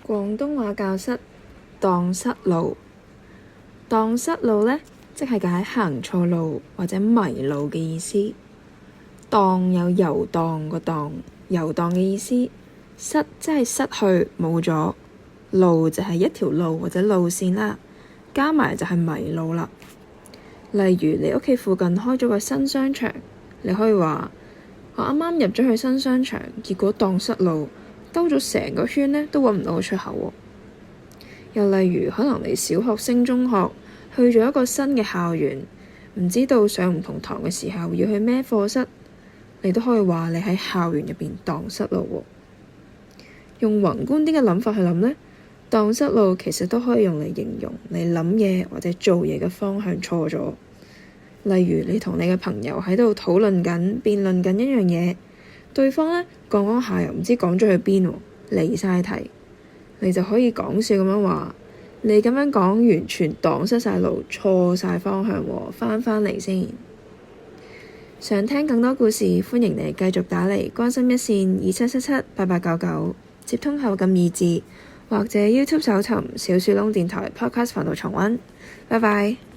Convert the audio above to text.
廣東話教室蕩失路，蕩失路呢，即係解行錯路或者迷路嘅意思。蕩有遊蕩個蕩，遊蕩嘅意思。失即係失去冇咗，路就係一條路或者路線啦，加埋就係迷路啦。例如你屋企附近開咗個新商場，你可以話我啱啱入咗去新商場，結果蕩失路，兜咗成個圈呢都揾唔到個出口喎。又例如可能你小學升中學，去咗一個新嘅校園，唔知道上唔同堂嘅時候要去咩課室，你都可以話你喺校園入邊蕩失路喎。用宏觀啲嘅諗法去諗呢，蕩失路其實都可以用嚟形容你諗嘢或者做嘢嘅方向錯咗。例如你同你嘅朋友喺度討論緊、辯論緊一樣嘢，對方呢講下又唔知講咗去邊喎，離晒題，你就可以講笑咁樣話：你咁樣講完全蕩失晒路，錯晒方向喎，返嚟先。想聽更多故事，歡迎你繼續打嚟關心一線27778899，接通後撳2字，或者 YouTube 搜尋小樹窿電台 Podcast 頻道重溫。拜拜。